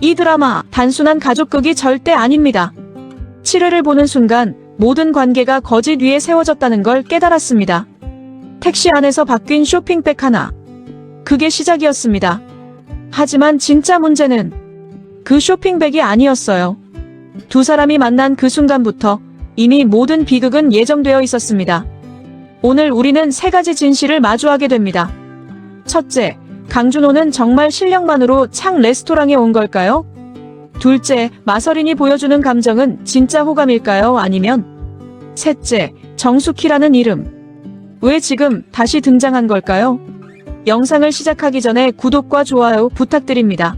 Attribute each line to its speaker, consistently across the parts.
Speaker 1: 이 드라마 단순한 가족극이 절대 아닙니다. 7회를 보는 순간 모든 관계가 거짓 위에 세워졌다는 걸 깨달았습니다. 택시 안에서 바뀐 쇼핑백 하나. 그게 시작이었습니다. 하지만 진짜 문제는 그 쇼핑백이 아니었어요. 두 사람이 만난 그 순간부터 이미 모든 비극은 예정되어 있었습니다. 오늘 우리는 세 가지 진실을 마주하게 됩니다. 첫째, 강준호는 정말 실력만으로 창 레스토랑에 온 걸까요? 둘째, 마서린이 보여주는 감정은 진짜 호감일까요? 아니면 셋째, 정숙희라는 이름. 왜 지금 다시 등장한 걸까요? 영상을 시작하기 전에 구독과 좋아요 부탁드립니다.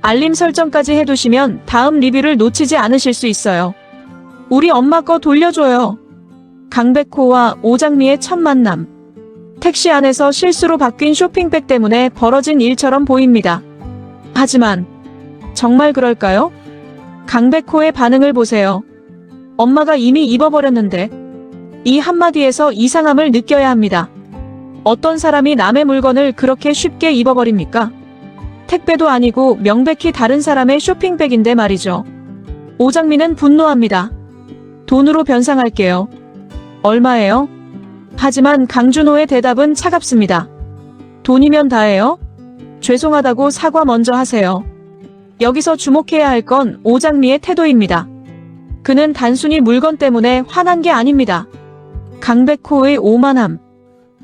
Speaker 1: 알림 설정까지 해두시면 다음 리뷰를 놓치지 않으실 수 있어요. 우리 엄마 거 돌려줘요. 강백호와 오장미의 첫 만남. 택시 안에서 실수로 바뀐 쇼핑백 때문에 벌어진 일처럼 보입니다. 하지만 정말 그럴까요? 강백호의 반응을 보세요. 엄마가 이미 입어버렸는데. 이 한마디에서 이상함을 느껴야 합니다. 어떤 사람이 남의 물건을 그렇게 쉽게 입어버립니까? 택배도 아니고 명백히 다른 사람의 쇼핑백인데 말이죠. 오장미는 분노합니다. 돈으로 변상할게요. 얼마예요? 하지만 강준호의 대답은 차갑습니다. 돈이면 다예요? 죄송하다고 사과 먼저 하세요. 여기서 주목해야 할 건 오장미의 태도입니다. 그는 단순히 물건 때문에 화난 게 아닙니다. 강백호의 오만함.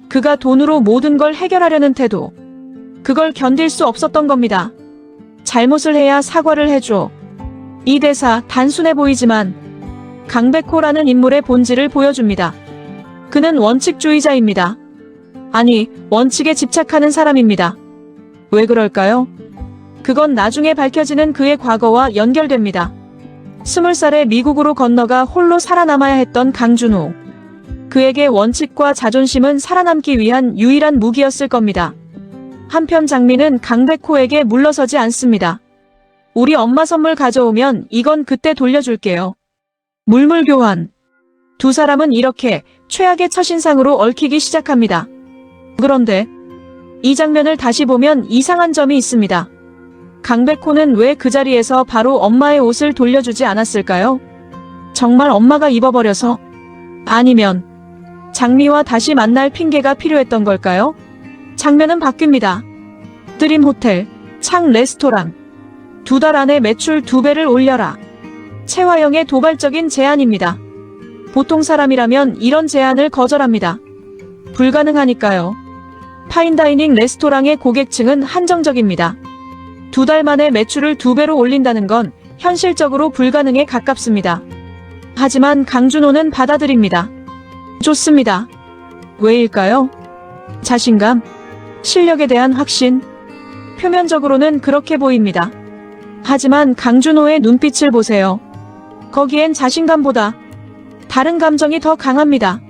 Speaker 1: 그가 돈으로 모든 걸 해결하려는 태도. 그걸 견딜 수 없었던 겁니다. 잘못을 해야 사과를 해줘. 이 대사 단순해 보이지만 강백호라는 인물의 본질을 보여줍니다. 그는 원칙주의자입니다. 아니, 원칙에 집착하는 사람입니다. 왜 그럴까요? 그건 나중에 밝혀지는 그의 과거와 연결됩니다. 20살에 미국으로 건너가 홀로 살아남아야 했던 강준호. 그에게 원칙과 자존심은 살아남기 위한 유일한 무기였을 겁니다. 한편 장미는 강백호에게 물러서지 않습니다. 우리 엄마 선물 가져오면 이건 그때 돌려줄게요. 물물 교환. 두 사람은 이렇게 최악의 첫인상으로 얽히기 시작합니다. 그런데 이 장면을 다시 보면 이상한 점이 있습니다. 강백호는 왜 그 자리에서 바로 엄마의 옷을 돌려주지 않았을까요? 정말 엄마가 입어버려서? 아니면 장미와 다시 만날 핑계가 필요했던 걸까요? 장면은 바뀝니다. 드림 호텔, 창 레스토랑. 2달 안에 매출 2배를 올려라. 최화영의 도발적인 제안입니다. 보통 사람이라면 이런 제안을 거절합니다. 불가능하니까요. 파인다이닝 레스토랑의 고객층은 한정적입니다. 2달 만에 매출을 2배로 올린다는 건 현실적으로 불가능에 가깝습니다. 하지만 강준호는 받아들입니다. 좋습니다. 왜일까요? 자신감? 실력에 대한 확신? 표면적으로는 그렇게 보입니다. 하지만 강준호의 눈빛을 보세요. 거기엔 자신감보다 다른 감정이 더 강합니다.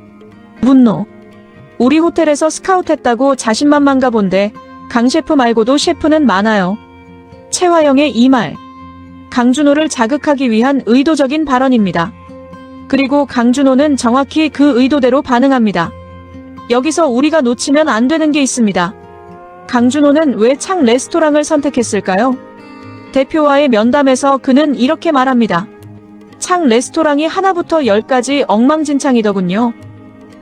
Speaker 1: 분노. 우리 호텔에서 스카웃했다고 자신만만가 본데 강 셰프 말고도 셰프는 많아요. 최화영의 이 말. 강준호를 자극하기 위한 의도적인 발언입니다. 그리고 강준호는 정확히 그 의도대로 반응합니다. 여기서 우리가 놓치면 안 되는 게 있습니다. 강준호는 왜 창 레스토랑을 선택했을까요? 대표와의 면담에서 그는 이렇게 말합니다. 창 레스토랑이 하나부터 10까지 엉망진창이더군요.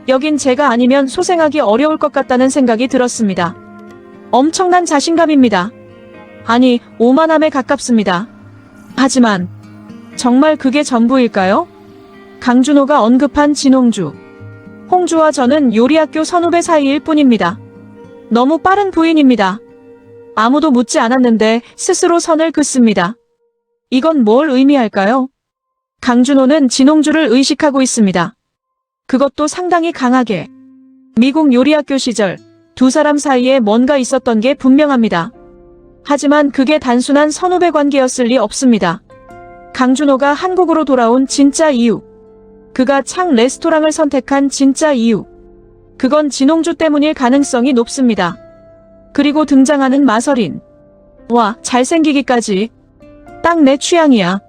Speaker 1: 여긴 제가 아니면 소생하기 어려울 것 같다는 생각이 들었습니다. 엄청난 자신감입니다. 아니, 오만함에 가깝습니다. 하지만 정말 그게 전부일까요? 강준호가 언급한 진홍주. 홍주와 저는 요리학교 선후배 사이일 뿐입니다. 너무 빠른 부인입니다. 아무도 묻지 않았는데 스스로 선을 긋습니다. 이건 뭘 의미할까요? 강준호는 진홍주를 의식하고 있습니다. 그것도 상당히 강하게. 미국 요리학교 시절 두 사람 사이에 뭔가 있었던 게 분명합니다. 하지만 그게 단순한 선후배 관계였을 리 없습니다. 강준호가 한국으로 돌아온 진짜 이유. 그가 창 레스토랑을 선택한 진짜 이유. 그건 진홍주 때문일 가능성이 높습니다. 그리고 등장하는 마서린. 와, 잘생기기까지. 딱 내 취향이야.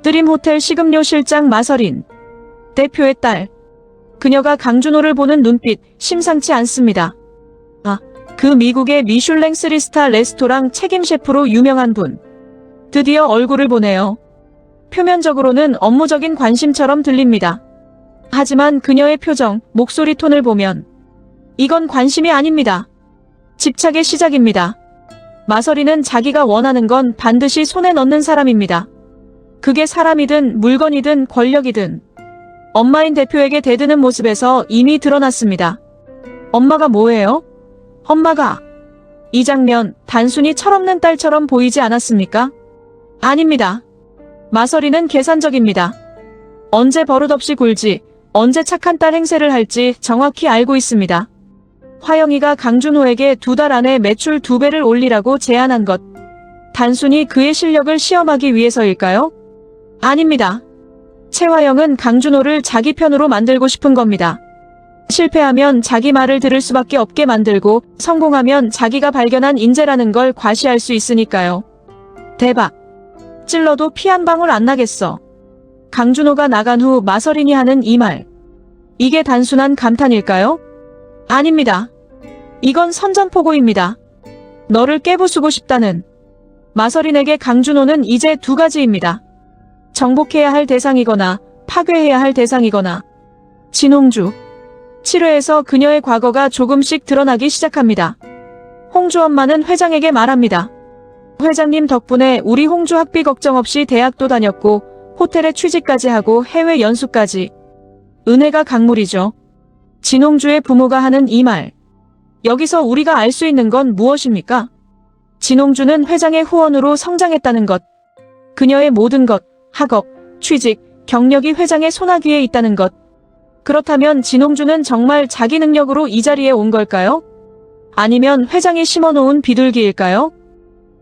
Speaker 1: 드림호텔 식음료 실장 마서린. 대표의 딸. 그녀가 강준호를 보는 눈빛 심상치 않습니다. 아, 그 미국의 미슐랭 3스타 레스토랑 책임 셰프로 유명한 분. 드디어 얼굴을 보네요. 표면적으로는 업무적인 관심처럼 들립니다. 하지만 그녀의 표정, 목소리 톤을 보면 이건 관심이 아닙니다. 집착의 시작입니다. 마서리는 자기가 원하는 건 반드시 손에 넣는 사람입니다. 그게 사람이든 물건이든 권력이든 엄마인 대표에게 대드는 모습에서 이미 드러났습니다. 엄마가 뭐예요? 엄마가. 이 장면 단순히 철없는 딸처럼 보이지 않았습니까? 아닙니다. 마서리는 계산적입니다. 언제 버릇없이 굴지, 언제 착한 딸 행세를 할지 정확히 알고 있습니다. 화영이가 강준호에게 2달 안에 매출 2배를 올리라고 제안한 것. 단순히 그의 실력을 시험하기 위해서일까요? 아닙니다. 최화영은 강준호를 자기 편으로 만들고 싶은 겁니다. 실패하면 자기 말을 들을 수밖에 없게 만들고 성공하면 자기가 발견한 인재라는 걸 과시할 수 있으니까요. 대박. 찔러도 피 한 방울 안 나겠어. 강준호가 나간 후 마서린이 하는 이 말. 이게 단순한 감탄일까요? 아닙니다. 이건 선전포고입니다. 너를 깨부수고 싶다는. 마서린에게 강준호는 이제 2가지입니다. 정복해야 할 대상이거나 파괴해야 할 대상이거나. 진홍주. 7회에서 그녀의 과거가 조금씩 드러나기 시작합니다. 홍주 엄마는 회장에게 말합니다. 회장님 덕분에 우리 홍주 학비 걱정 없이 대학도 다녔고 호텔에 취직까지 하고 해외 연수까지. 은혜가 강물이죠. 진홍주의 부모가 하는 이 말. 여기서 우리가 알 수 있는 건 무엇입니까? 진홍주는 회장의 후원으로 성장했다는 것. 그녀의 모든 것, 학업, 취직, 경력이 회장의 손아귀에 있다는 것. 그렇다면 진홍주는 정말 자기 능력으로 이 자리에 온 걸까요? 아니면 회장이 심어놓은 비둘기일까요?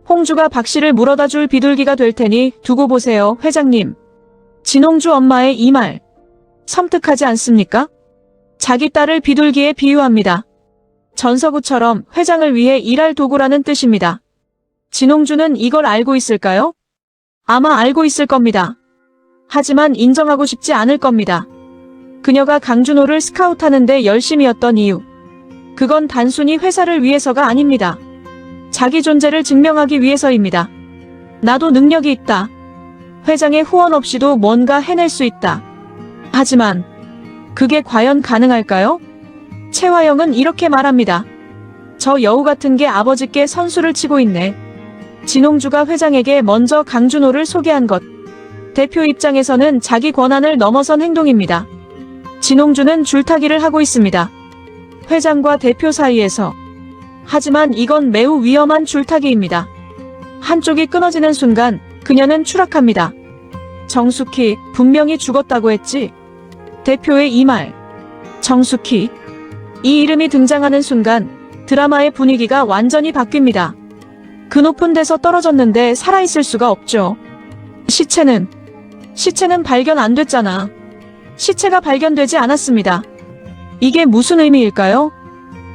Speaker 1: 홍주가 박 씨를 물어다 줄 비둘기가 될 테니 두고 보세요, 회장님. 진홍주 엄마의 이 말. 섬뜩하지 않습니까? 자기 딸을 비둘기에 비유합니다. 전서구처럼 회장을 위해 일할 도구라는 뜻입니다. 진홍주는 이걸 알고 있을까요? 아마 알고 있을 겁니다. 하지만 인정하고 싶지 않을 겁니다. 그녀가 강준호를 스카우트하는데 열심이었던 이유. 그건 단순히 회사를 위해서가 아닙니다. 자기 존재를 증명하기 위해서입니다. 나도 능력이 있다. 회장의 후원 없이도 뭔가 해낼 수 있다. 하지만 그게 과연 가능할까요? 최화영은 이렇게 말합니다. 저 여우 같은 게 아버지께 선수를 치고 있네. 진홍주가 회장에게 먼저 강준호를 소개한 것. 대표 입장에서는 자기 권한을 넘어선 행동입니다. 진홍주는 줄타기를 하고 있습니다. 회장과 대표 사이에서. 하지만 이건 매우 위험한 줄타기입니다. 한쪽이 끊어지는 순간 그녀는 추락합니다. 정숙희, 분명히 죽었다고 했지? 대표의 이 말. 정숙희. 이 이름이 등장하는 순간 드라마의 분위기가 완전히 바뀝니다. 그 높은 데서 떨어졌는데 살아있을 수가 없죠. 시체는 발견 안 됐잖아. 시체가 발견되지 않았습니다. 이게 무슨 의미일까요?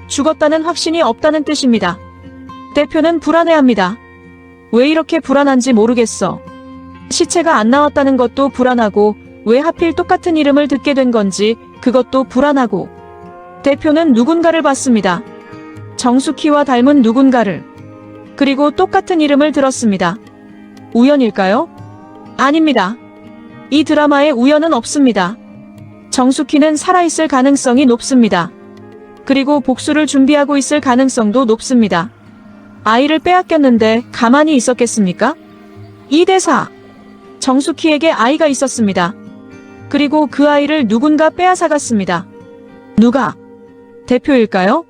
Speaker 1: 죽었다는 확신이 없다는 뜻입니다. 대표는 불안해합니다. 왜 이렇게 불안한지 모르겠어. 시체가 안 나왔다는 것도 불안하고 왜 하필 똑같은 이름을 듣게 된 건지 그것도 불안하고. 대표는 누군가를 봤습니다. 정숙희와 닮은 누군가를. 그리고 똑같은 이름을 들었습니다. 우연일까요? 아닙니다. 이 드라마에 우연은 없습니다. 정숙희는 살아있을 가능성이 높습니다. 그리고 복수를 준비하고 있을 가능성도 높습니다. 아이를 빼앗겼는데 가만히 있었겠습니까? 이 대사. 정숙희에게 아이가 있었습니다. 그리고 그 아이를 누군가 빼앗아갔습니다. 누가? 대표일까요?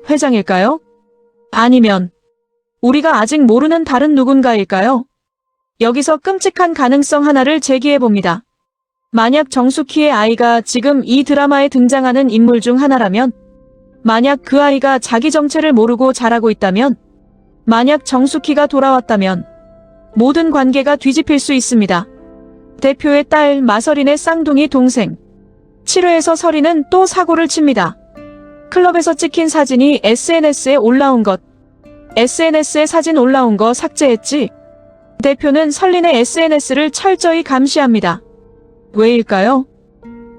Speaker 1: 회장일까요? 아니면 우리가 아직 모르는 다른 누군가일까요? 여기서 끔찍한 가능성 하나를 제기해봅니다. 만약 정숙희의 아이가 지금 이 드라마에 등장하는 인물 중 하나라면, 만약 그 아이가 자기 정체를 모르고 자라고 있다면, 만약 정숙희가 돌아왔다면 모든 관계가 뒤집힐 수 있습니다. 대표의 딸 마서린의 쌍둥이 동생. 7회에서 서린은 또 사고를 칩니다. 클럽에서 찍힌 사진이 SNS에 올라온 것. SNS에 사진 올라온 거 삭제했지? 대표는 설린의 SNS를 철저히 감시합니다. 왜일까요?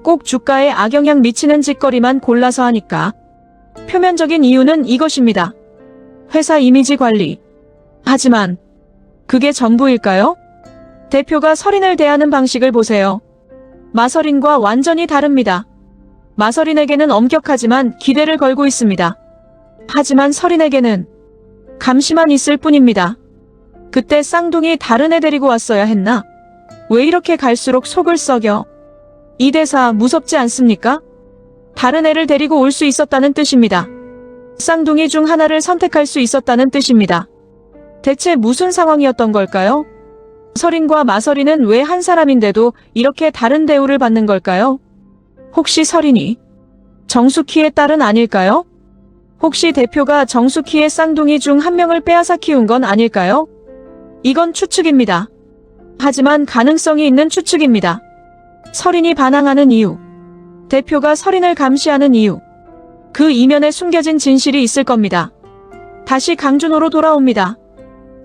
Speaker 1: 꼭 주가에 악영향 미치는 짓거리만 골라서 하니까. 표면적인 이유는 이것입니다. 회사 이미지 관리. 하지만 그게 전부일까요? 대표가 설인을 대하는 방식을 보세요. 마설인과 완전히 다릅니다. 마설인에게는 엄격하지만 기대를 걸고 있습니다. 하지만 설인에게는 감시만 있을 뿐입니다. 그때 쌍둥이 다른 애 데리고 왔어야 했나? 왜 이렇게 갈수록 속을 썩여? 이 대사 무섭지 않습니까? 다른 애를 데리고 올 수 있었다는 뜻입니다. 쌍둥이 중 하나를 선택할 수 있었다는 뜻입니다. 대체 무슨 상황이었던 걸까요? 설인과 마설이는 왜 한 사람인데도 이렇게 다른 대우를 받는 걸까요? 혹시 설인이 정숙희의 딸은 아닐까요? 혹시 대표가 정숙희의 쌍둥이 중 한 명을 빼앗아 키운 건 아닐까요? 이건 추측입니다. 하지만 가능성이 있는 추측입니다. 설인이 반항하는 이유, 대표가 설인을 감시하는 이유, 그 이면에 숨겨진 진실이 있을 겁니다. 다시 강준호로 돌아옵니다.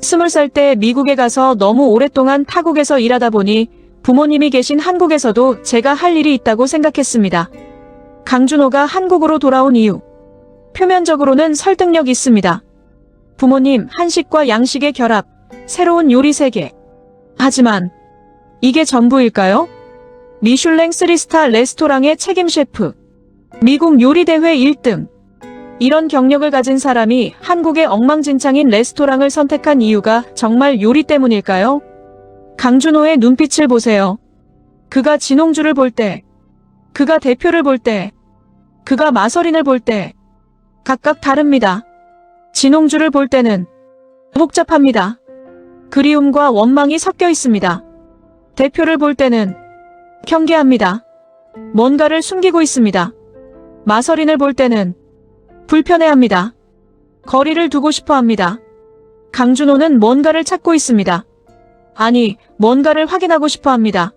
Speaker 1: 20살 때 미국에 가서 너무 오랫동안 타국에서 일하다 보니 부모님이 계신 한국에서도 제가 할 일이 있다고 생각했습니다. 강준호가 한국으로 돌아온 이유, 표면적으로는 설득력 있습니다. 부모님, 한식과 양식의 결합, 새로운 요리 세계. 하지만 이게 전부일까요? 미슐랭 3스타 레스토랑의 책임 셰프, 미국 요리대회 1등. 이런 경력을 가진 사람이 한국의 엉망진창인 레스토랑을 선택한 이유가 정말 요리 때문일까요? 강준호의 눈빛을 보세요. 그가 진홍주를 볼 때, 그가 대표를 볼 때, 그가 마설인을 볼 때 각각 다릅니다. 진홍주를 볼 때는 복잡합니다. 그리움과 원망이 섞여 있습니다. 대표를 볼 때는 경계합니다. 뭔가를 숨기고 있습니다. 마설인을 볼 때는 불편해합니다. 거리를 두고 싶어 합니다. 강준호는 뭔가를 찾고 있습니다. 아니, 뭔가를 확인하고 싶어 합니다.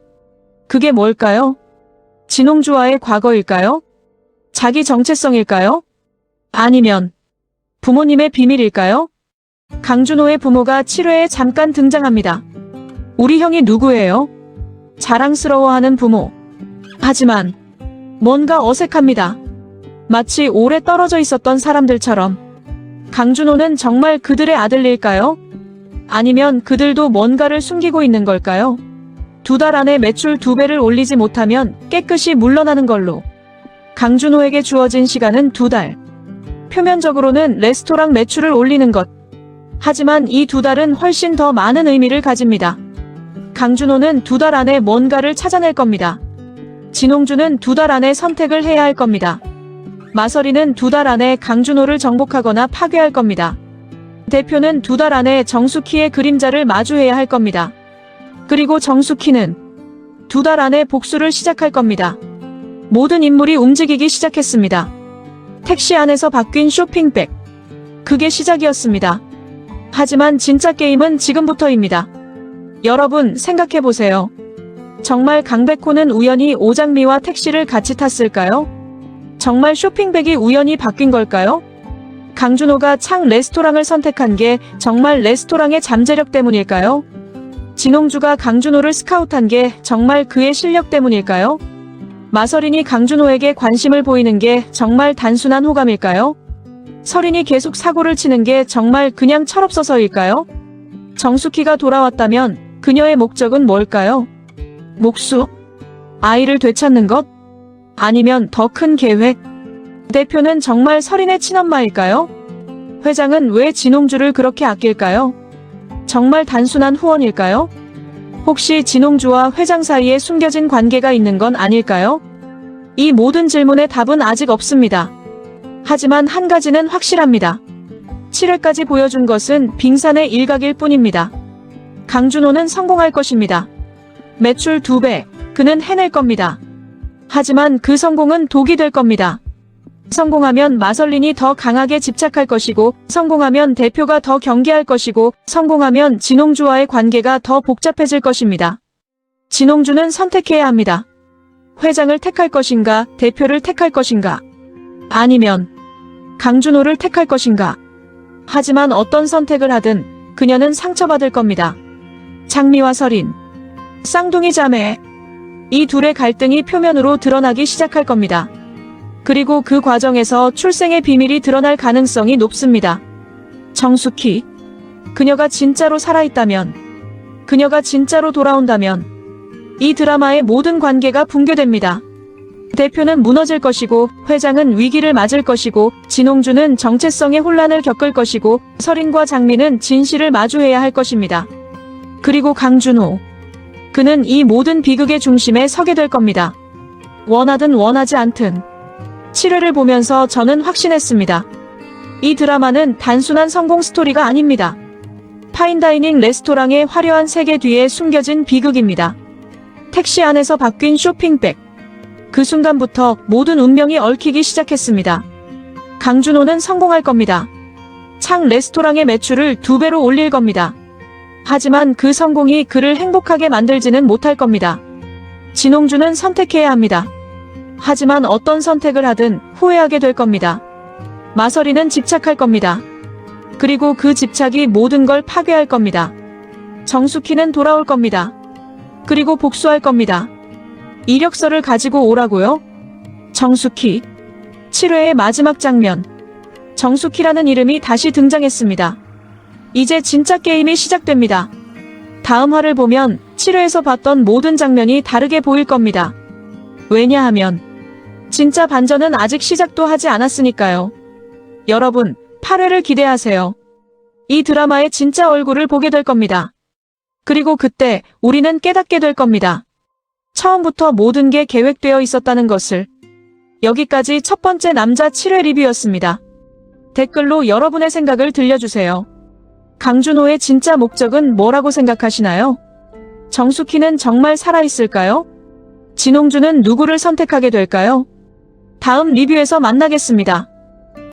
Speaker 1: 그게 뭘까요? 진홍주와의 과거일까요? 자기 정체성일까요? 아니면 부모님의 비밀일까요? 강준호의 부모가 7회에 잠깐 등장합니다. 우리 형이 누구예요? 자랑스러워하는 부모. 하지만 뭔가 어색합니다. 마치 오래 떨어져 있었던 사람들처럼. 강준호는 정말 그들의 아들일까요? 아니면 그들도 뭔가를 숨기고 있는 걸까요? 2달 안에 매출 2배를 올리지 못하면 깨끗이 물러나는 걸로. 강준호에게 주어진 시간은 2달. 표면적으로는 레스토랑 매출을 올리는 것. 하지만 이 2달은 훨씬 더 많은 의미를 가집니다. 강준호는 2달 안에 뭔가를 찾아낼 겁니다. 진홍주는 2달 안에 선택을 해야 할 겁니다. 마설이는 2달 안에 강준호를 정복하거나 파괴할 겁니다. 대표는 2달 안에 정숙희의 그림자를 마주해야 할 겁니다. 그리고 정숙희는 2달 안에 복수를 시작할 겁니다. 모든 인물이 움직이기 시작했습니다. 택시 안에서 바뀐 쇼핑백. 그게 시작이었습니다. 하지만 진짜 게임은 지금부터입니다. 여러분, 생각해보세요. 정말 강백호는 우연히 오장미와 택시를 같이 탔을까요? 정말 쇼핑백이 우연히 바뀐 걸까요? 강준호가 창 레스토랑을 선택한 게 정말 레스토랑의 잠재력 때문일까요? 진홍주가 강준호를 스카우트한 게 정말 그의 실력 때문일까요? 마설인이 강준호에게 관심을 보이는 게 정말 단순한 호감일까요? 설인이 계속 사고를 치는 게 정말 그냥 철없어서일까요? 정숙희가 돌아왔다면 그녀의 목적은 뭘까요? 목수? 아이를 되찾는 것? 아니면 더 큰 계획? 대표는 정말 설인의 친엄마일까요? 회장은 왜 진홍주를 그렇게 아낄까요? 정말 단순한 후원일까요? 혹시 진홍주와 회장 사이에 숨겨진 관계가 있는 건 아닐까요? 이 모든 질문의 답은 아직 없습니다. 하지만 한 가지는 확실합니다. 7회까지 보여준 것은 빙산의 일각일 뿐입니다. 강준호는 성공할 것입니다. 매출 2배, 그는 해낼 겁니다. 하지만 그 성공은 독이 될 겁니다. 성공하면 마설린이 더 강하게 집착할 것이고, 성공하면 대표가 더 경계할 것이고, 성공하면 진홍주와의 관계가 더 복잡해질 것입니다. 진홍주는 선택해야 합니다. 회장을 택할 것인가, 대표를 택할 것인가, 아니면 강준호를 택할 것인가. 하지만 어떤 선택을 하든 그녀는 상처받을 겁니다. 장미와 설인, 쌍둥이 자매, 이 둘의 갈등이 표면으로 드러나기 시작할 겁니다. 그리고 그 과정에서 출생의 비밀이 드러날 가능성이 높습니다. 정숙희, 그녀가 진짜로 살아있다면, 그녀가 진짜로 돌아온다면 이 드라마의 모든 관계가 붕괴됩니다. 대표는 무너질 것이고, 회장은 위기를 맞을 것이고, 진홍준은 정체성의 혼란을 겪을 것이고, 설인과 장미는 진실을 마주해야 할 것입니다. 그리고 강준호. 그는 이 모든 비극의 중심에 서게 될 겁니다. 원하든 원하지 않든. 7회를 보면서 저는 확신했습니다. 이 드라마는 단순한 성공 스토리가 아닙니다. 파인다이닝 레스토랑의 화려한 세계 뒤에 숨겨진 비극입니다. 택시 안에서 바뀐 쇼핑백. 그 순간부터 모든 운명이 얽히기 시작했습니다. 강준호는 성공할 겁니다. 창 레스토랑의 매출을 2배로 올릴 겁니다. 하지만 그 성공이 그를 행복하게 만들지는 못할 겁니다. 진홍준은 선택해야 합니다. 하지만 어떤 선택을 하든 후회하게 될 겁니다. 마서리는 집착할 겁니다. 그리고 그 집착이 모든 걸 파괴할 겁니다. 정숙희는 돌아올 겁니다. 그리고 복수할 겁니다. 이력서를 가지고 오라고요? 정숙희. 7회의 마지막 장면. 정숙희라는 이름이 다시 등장했습니다. 이제 진짜 게임이 시작됩니다. 다음 화를 보면 7회에서 봤던 모든 장면이 다르게 보일 겁니다. 왜냐하면 진짜 반전은 아직 시작도 하지 않았으니까요. 여러분, 8회를 기대하세요. 이 드라마의 진짜 얼굴을 보게 될 겁니다. 그리고 그때 우리는 깨닫게 될 겁니다. 처음부터 모든 게 계획되어 있었다는 것을. 여기까지 첫 번째 남자 7회 리뷰였습니다. 댓글로 여러분의 생각을 들려주세요. 강준호의 진짜 목적은 뭐라고 생각하시나요? 정숙희는 정말 살아있을까요? 진홍준은 누구를 선택하게 될까요? 다음 리뷰에서 만나겠습니다.